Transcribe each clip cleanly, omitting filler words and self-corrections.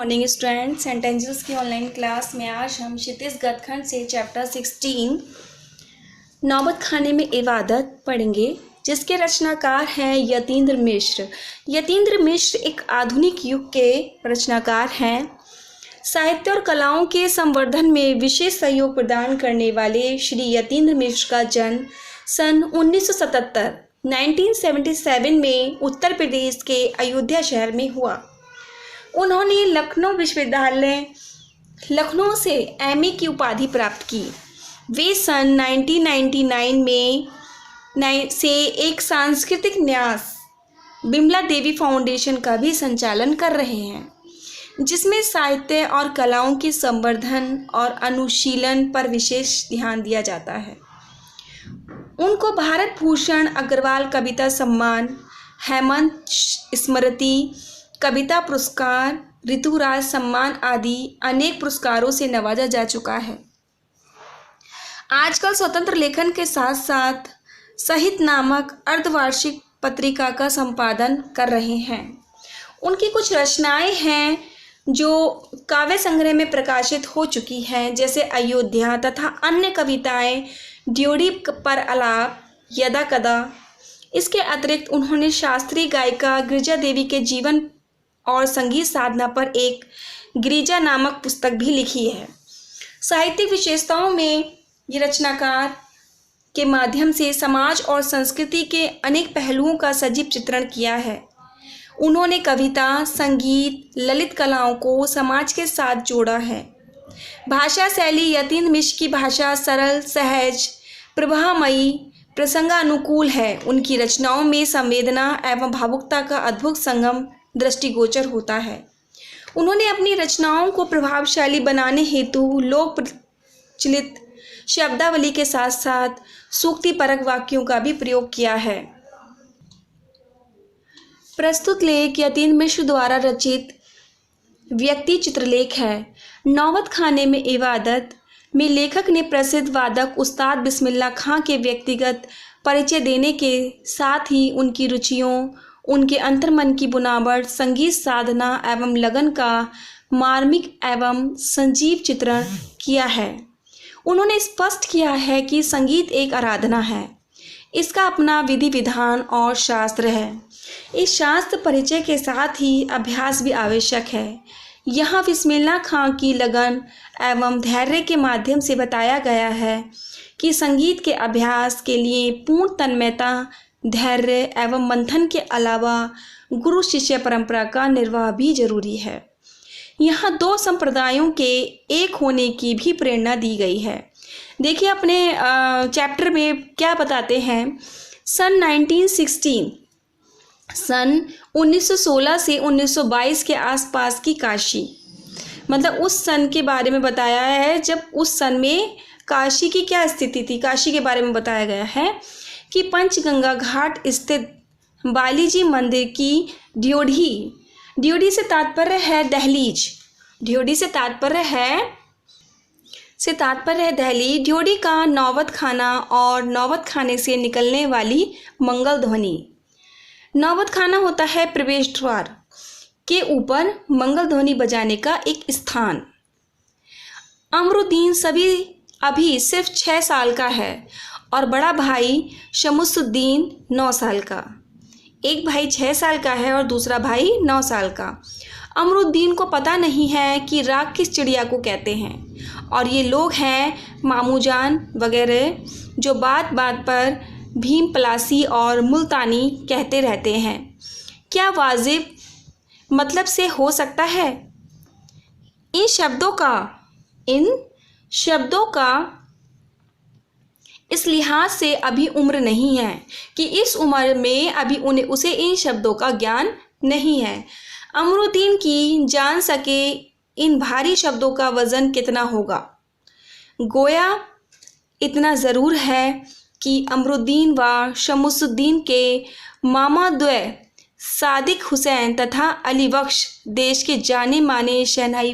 Morning student. Sentences की online class में आज हम क्षितिज गद्यखंड से चैप्टर 16 नौबत खाने में इबादत पढ़ेंगे, जिसके रचनाकार हैं यतीन्द्र मिश्र। यतीन्द्र मिश्र एक आधुनिक युग के रचनाकार हैं। साहित्य और कलाओं के संवर्धन में विशेष सहयोग प्रदान करने वाले श्री यतीन्द्र मिश्र का जन्म सन 1977 में उत्तर प्रदेश के अयोध्या शहर में हुआ। उन्होंने लखनऊ विश्वविद्यालय लखनऊ से एमए की उपाधि प्राप्त की। वे सन 1999 में से एक सांस्कृतिक न्यास बिमला देवी फाउंडेशन का भी संचालन कर रहे हैं, जिसमें साहित्य और कलाओं के संवर्धन और अनुशीलन पर विशेष ध्यान दिया जाता है। उनको भारत भूषण अग्रवाल कविता सम्मान, हेमंत स्मृति कविता पुरस्कार, ऋतुराज सम्मान आदि अनेक पुरस्कारों से नवाजा जा चुका है। आजकल स्वतंत्र लेखन के साथ साथ साहित्य नामक अर्धवार्षिक पत्रिका का संपादन कर रहे हैं। उनकी कुछ रचनाएं हैं जो काव्य संग्रह में प्रकाशित हो चुकी हैं, जैसे अयोध्या तथा अन्य कविताएं, ड्योढ़ी पर आलाप, यदा कदा। इसके अतिरिक्त उन्होंने शास्त्रीय गायिका गिरिजा देवी के जीवन और संगीत साधना पर एक गिरिजा नामक पुस्तक भी लिखी है। साहित्यिक विशेषताओं में ये रचनाकार के माध्यम से समाज और संस्कृति के अनेक पहलुओं का सजीव चित्रण किया है। उन्होंने कविता, संगीत, ललित कलाओं को समाज के साथ जोड़ा है। भाषा शैली यतीन्द्र मिश्र की भाषा सरल, सहज, प्रभामयी, प्रसंगानुकूल है। उनकी रचनाओं में संवेदना एवं भावुकता का अद्भुत संगम दृष्टिगोचर होता है। उन्होंने अपनी रचनाओं को प्रभावशाली बनाने हेतु लोक प्रचलित शब्दावली के साथ साथ सूक्तिपरक वाक्यों का भी प्रयोग किया है। प्रस्तुत लेख यतीन्द्र मिश्र द्वारा रचित व्यक्ति चित्रलेख है। नौबत खाने में इबादत में लेखक ने प्रसिद्ध वादक उस्ताद बिस्मिल्लाह खां के व्यक्तिगत परिचय देने के साथ ही उनकी रुचियों, उनके अंतर्मन की बुनावट, संगीत साधना एवं लगन का मार्मिक एवं संजीव चित्रण किया है। उन्होंने स्पष्ट किया है कि संगीत एक आराधना है, इसका अपना विधि विधान और शास्त्र है। इस शास्त्र परिचय के साथ ही अभ्यास भी आवश्यक है। यहाँ बिस्मिल्लाह खां की लगन एवं धैर्य के माध्यम से बताया गया है कि संगीत के अभ्यास के लिए पूर्ण तन्मयता, धैर्य एवं मंथन के अलावा गुरु शिष्य परंपरा का निर्वाह भी जरूरी है। यहाँ दो संप्रदायों के एक होने की भी प्रेरणा दी गई है। देखिए अपने चैप्टर में क्या बताते हैं। सन 1916 से 1922 के आसपास की काशी, मतलब उस सन के बारे में बताया है जब उस सन में काशी की क्या स्थिति थी। काशी के बारे में बताया गया है कि पंचगंगा घाट स्थित बालीजी मंदिर की ड्योढ़ी से तात्पर्य है दहलीज। ड्योढ़ी से तात्पर्य है दहलीज। ड्योढ़ी का नौबत खाना और नौबत खाने से निकलने वाली मंगल ध्वनि। नौबत खाना होता है प्रवेश द्वार के ऊपर मंगल ध्वनि बजाने का एक स्थान। अमरुद्दीन अभी सिर्फ 6 साल का है और बड़ा भाई शमसुद्दीन 9 साल का। एक भाई 6 साल का है और दूसरा भाई 9 साल का। अमरुद्दीन को पता नहीं है कि राग किस चिड़िया को कहते हैं, और ये लोग हैं मामूजान वगैरह जो बात बात पर भीम पलासी और मुल्तानी कहते रहते हैं। क्या वाजिब मतलब से हो सकता है? इन शब्दों का इस लिहाज से अभी उम्र नहीं है कि इस उम्र में अभी उसे इन शब्दों का ज्ञान नहीं है। अमरुद्दीन की जान सके इन भारी शब्दों का वजन कितना होगा। गोया इतना ज़रूर है कि अमरुद्दीन व शमसुद्दीन के मामाद्वय सादिक हुसैन तथा अली बख्श देश के जाने माने शहनाई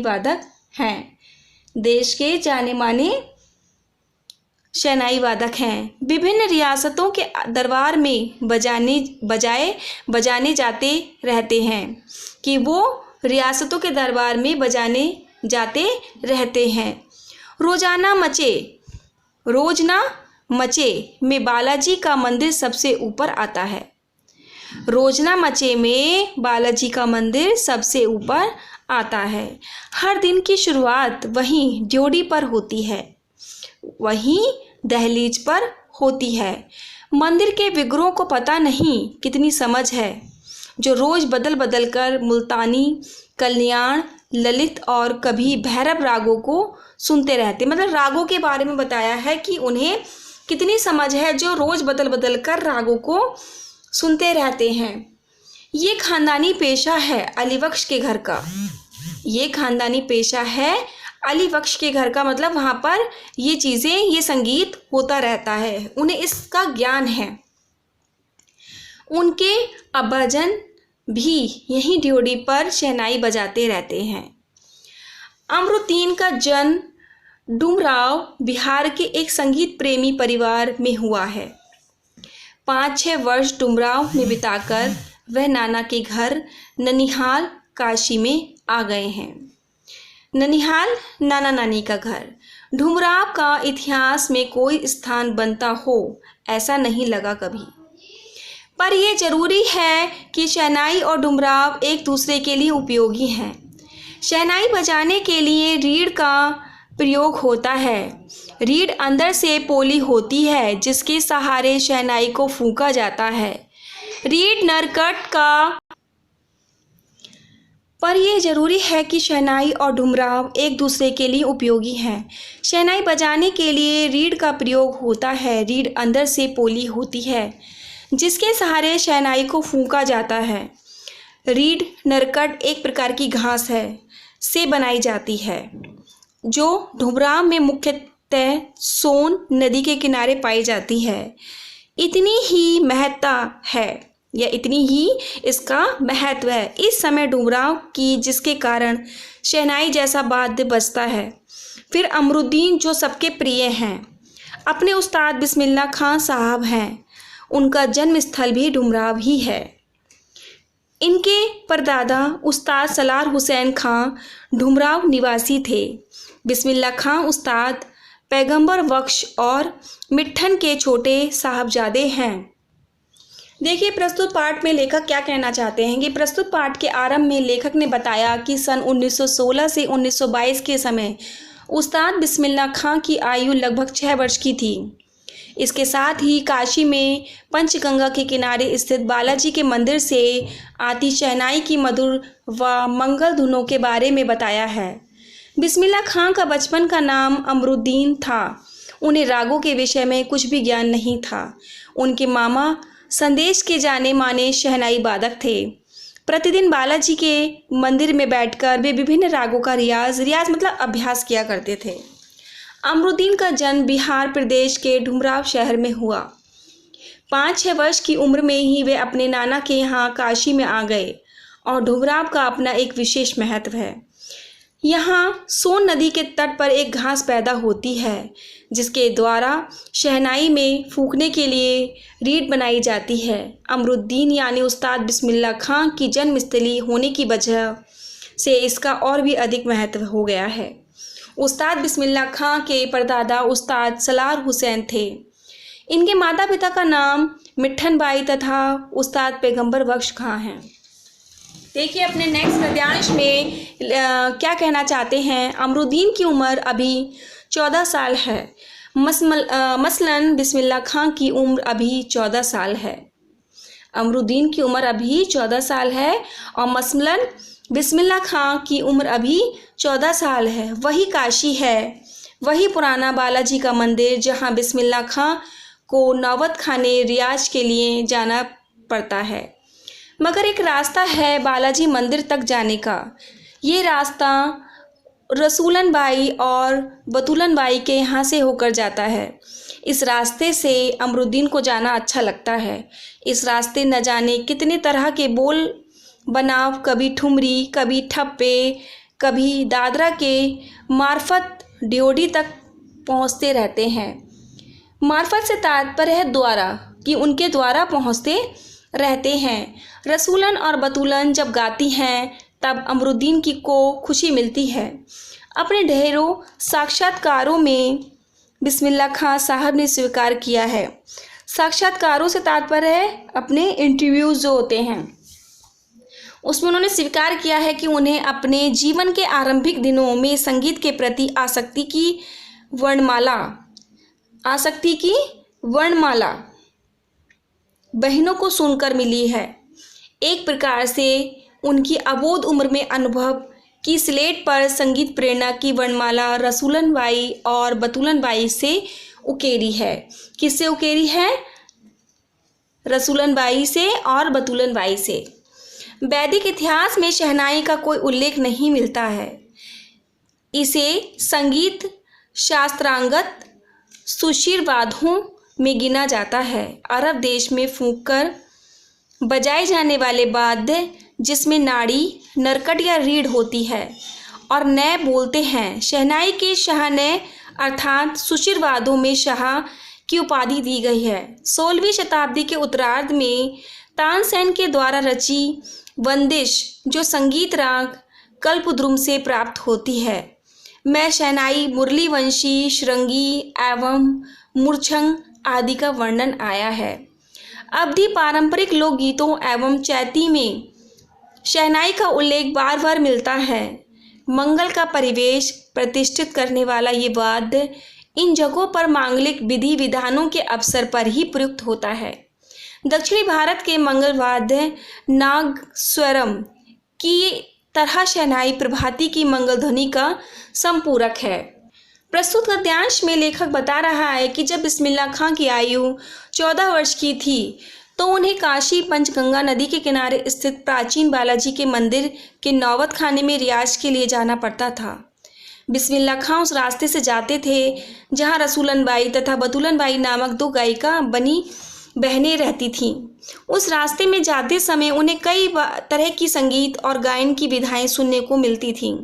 वादक हैं। विभिन्न रियासतों के दरबार में बजाने जाते रहते हैं कि वो रियासतों के दरबार में बजाने जाते रहते हैं। रोजाना मचे में बालाजी का मंदिर सबसे ऊपर आता है। रोजना मचे में बालाजी का मंदिर सबसे ऊपर आता है। हर दिन की शुरुआत वहीं ड्योढ़ी पर होती है, वहीं दहलीज पर होती है। मंदिर के विग्रहों को पता नहीं कितनी समझ है, जो रोज बदल बदल कर मुल्तानी, कल्याण, ललित और कभी भैरव रागों को सुनते रहते। मतलब रागों के बारे में बताया है कि उन्हें कितनी समझ है, जो रोज बदल बदल कर रागों को सुनते रहते हैं। ये खानदानी पेशा है अली बख्श के घर का। ये खानदानी पेशा है अली बख्श के घर का, मतलब वहाँ पर ये चीज़ें, ये संगीत होता रहता है, उन्हें इसका ज्ञान है। उनके अब्बाजान भी यहीं ड्योढ़ी पर शहनाई बजाते रहते हैं। अमरुद्दीन का जन्म डुमराव बिहार के एक संगीत प्रेमी परिवार में हुआ है। 5-6 वर्ष डुमराव में बिताकर वह नाना के घर ननिहाल काशी में आ गए हैं। ननिहाल नाना नानी का घर। डुमराव का इतिहास में कोई स्थान बनता हो ऐसा नहीं लगा कभी, पर यह जरूरी है कि शहनाई और डुमराव एक दूसरे के लिए उपयोगी हैं। शहनाई बजाने के लिए रीढ़ का प्रयोग होता है। रीढ़ अंदर से पोली होती है जिसके सहारे शहनाई को फूंका जाता है। रीढ़ नरकट का, पर यह जरूरी है कि शहनाई और डुमराव एक दूसरे के लिए उपयोगी हैं। शहनाई बजाने के लिए रीढ़ का प्रयोग होता है। रीढ़ अंदर से पोली होती है जिसके सहारे शहनाई को फूंका जाता है। रीढ़ नरकट एक प्रकार की घास है से बनाई जाती है, जो डुमराव में मुख्यतः सोन नदी के किनारे पाई जाती है। इतनी ही महत्ता है, या इतनी ही इसका महत्व है इस समय डुमराव की, जिसके कारण शहनाई जैसा वाद्य बजता है। फिर अमरुद्दीन जो सबके प्रिय हैं, अपने उस्ताद बिस्मिल्लाह खां साहब हैं। उनका जन्म स्थल भी डुमराव ही है। इनके परदादा उस्ताद सलार हुसैन खां डुमराव निवासी थे। बिस्मिल्लाह खां उस्ताद पैगंबर बख्श और मिट्ठन के छोटे साहबजादे हैं। देखिए प्रस्तुत पाठ में लेखक क्या कहना चाहते हैं कि प्रस्तुत पाठ के आरंभ में लेखक ने बताया कि सन 1916 से 1922 के समय उस्ताद बिस्मिल्लाह खां की आयु लगभग 6 वर्ष की थी। इसके साथ ही काशी में पंचगंगा के किनारे स्थित बालाजी के मंदिर से आती शहनाई की मधुर व मंगल धुनों के बारे में बताया है। बिस्मिल्लाह खां का बचपन का नाम अमरुद्दीन था। उन्हें रागों के विषय में कुछ भी ज्ञान नहीं था। उनके मामा संदेश के जाने माने शहनाई वादक थे। प्रतिदिन बालाजी के मंदिर में बैठकर वे विभिन्न रागों का रियाज मतलब अभ्यास किया करते थे। अमरुद्दीन का जन्म बिहार प्रदेश के डुमराव शहर में हुआ। 5-6 वर्ष की उम्र में ही वे अपने नाना के यहाँ काशी में आ गए। और डुमराव का अपना एक विशेष महत्व है। यहाँ सोन नदी के तट पर एक घास पैदा होती है जिसके द्वारा शहनाई में फूंकने के लिए रीढ़ बनाई जाती है। अमरुद्दीन यानी उस्ताद बिस्मिल्लाह खां की जन्मस्थली होने की वजह से इसका और भी अधिक महत्व हो गया है। उस्ताद बिस्मिल्लाह खां के परदादा उस्ताद सलार हुसैन थे। इनके माता पिता का नाम मिट्ठन बाई तथा उस्ताद पैगंबर बख्श खां हैं। देखिए अपने नेक्स्ट गद्यांश में क्या कहना चाहते हैं। अमरुद्दीन की उम्र अभी 14 साल है। मसलन बिस्मिल्लाह खां की उम्र अभी 14 साल है। अमरुद्दीन की उम्र अभी 14 साल है और मसलन बिस्मिल्लाह खां की उम्र अभी 14 साल है। वही काशी है, वही पुराना बालाजी का मंदिर जहां बिस्मिल्लाह खां को नौबत खाने रियाज के लिए जाना पड़ता है। मगर एक रास्ता है बालाजी मंदिर तक जाने का। ये रास्ता रसूलन बाई और बतूलन बाई के यहाँ से होकर जाता है। इस रास्ते से अमरुद्दीन को जाना अच्छा लगता है। इस रास्ते न जाने कितने तरह के बोल बनाव, कभी ठुमरी, कभी ठप्पे, कभी दादरा के मार्फत ड्योढ़ी तक पहुँचते रहते हैं। मार्फत से तात्पर्य है द्वारा, कि उनके द्वारा पहुँचते रहते हैं। रसूलन और बतूलन जब गाती हैं तब अमरुद्दीन को खुशी मिलती है। अपने ढेरों साक्षात्कारों में बिस्मिल्लाह खां साहब ने स्वीकार किया है। साक्षात्कारों से तात्पर्य है अपने इंटरव्यूज़ जो होते हैं, उसमें उन्होंने स्वीकार किया है कि उन्हें अपने जीवन के आरंभिक दिनों में संगीत के प्रति आसक्ति की वर्णमाला बहनों को सुनकर मिली है। एक प्रकार से उनकी अबोध उम्र में अनुभव की स्लेट पर संगीत प्रेरणा की वर्णमाला रसूलन बाई और बतूलन बाई से उकेरी है। किससे उकेरी है? रसूलन बाई से और बतूलन बाई से। वैदिक इतिहास में शहनाई का कोई उल्लेख नहीं मिलता है। इसे संगीत शास्त्रांगत सुशिर वाद्यों में गिना जाता है। अरब देश में फूंक कर बजाए जाने वाले वाद्य जिसमें नाड़ी, नरकट या रीढ़ होती है और नए बोलते हैं, शहनाई के शाहनय अर्थात सुशिर वाद्यों में शाह की उपाधि दी गई है। 16वीं शताब्दी के उत्तरार्ध में तानसेन के द्वारा रची वंदिश जो संगीत राग कल्पद्रुम से प्राप्त होती है, में शहनाई, मुरली वंशी, श्रृंगी एवं मूर्छंग आदि का वर्णन आया है। अवधी पारंपरिक लोकगीतों एवं चैती में शहनाई का उल्लेख बार बार मिलता है। मंगल का परिवेश प्रतिष्ठित करने वाला ये वाद्य इन जगहों पर मांगलिक विधि विधानों के अवसर पर ही प्रयुक्त होता है। दक्षिणी भारत के मंगल वाद्य नागस्वरम की तरह शहनाई प्रभाती की मंगल ध्वनि का संपूरक है। प्रस्तुत गद्यांश में लेखक बता रहा है कि जब बिस्मिल्लाह खां की आयु 14 वर्ष की थी तो उन्हें काशी पंचगंगा नदी के किनारे स्थित प्राचीन बालाजी के मंदिर के नौबत खाने में रियाज के लिए जाना पड़ता था। बिस्मिल्लाह खां उस रास्ते से जाते थे जहां रसूलन बाई तथा बतूलन बाई नामक 2 गायिका बनी बहनें रहती थीं। उस रास्ते में जाते समय उन्हें कई तरह की संगीत और गायन की विधाएं सुनने को मिलती थीं।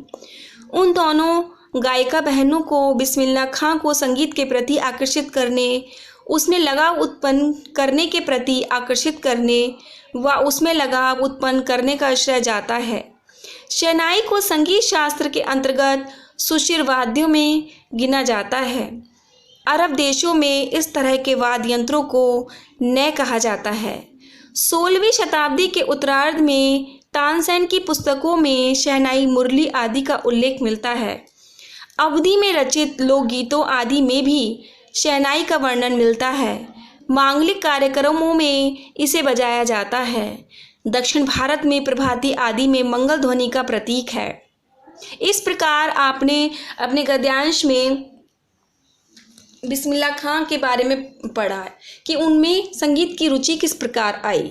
उन दोनों गायिका बहनों को बिस्मिल्लाह खां को संगीत के प्रति आकर्षित करने, उसमें लगाव उत्पन्न करने के प्रति आकर्षित करने व उसमें लगाव उत्पन्न करने का श्रेय जाता है। शहनाई को संगीत शास्त्र के अंतर्गत सुशिर वाद्यों में गिना जाता है। अरब देशों में इस तरह के वाद्य यंत्रों को नय कहा जाता है। 16वीं शताब्दी के उत्तरार्ध में तानसेन की पुस्तकों में शहनाई, मुरली आदि का उल्लेख मिलता है। अवधी में रचित लोकगीतों आदि में भी शहनाई का वर्णन मिलता है। मांगलिक कार्यक्रमों में इसे बजाया जाता है। दक्षिण भारत में प्रभाती आदि में मंगल ध्वनि का प्रतीक है। इस प्रकार आपने अपने गद्यांश में बिस्मिल्लाह खां के बारे में पढ़ा है कि उनमें संगीत की रुचि किस प्रकार आई।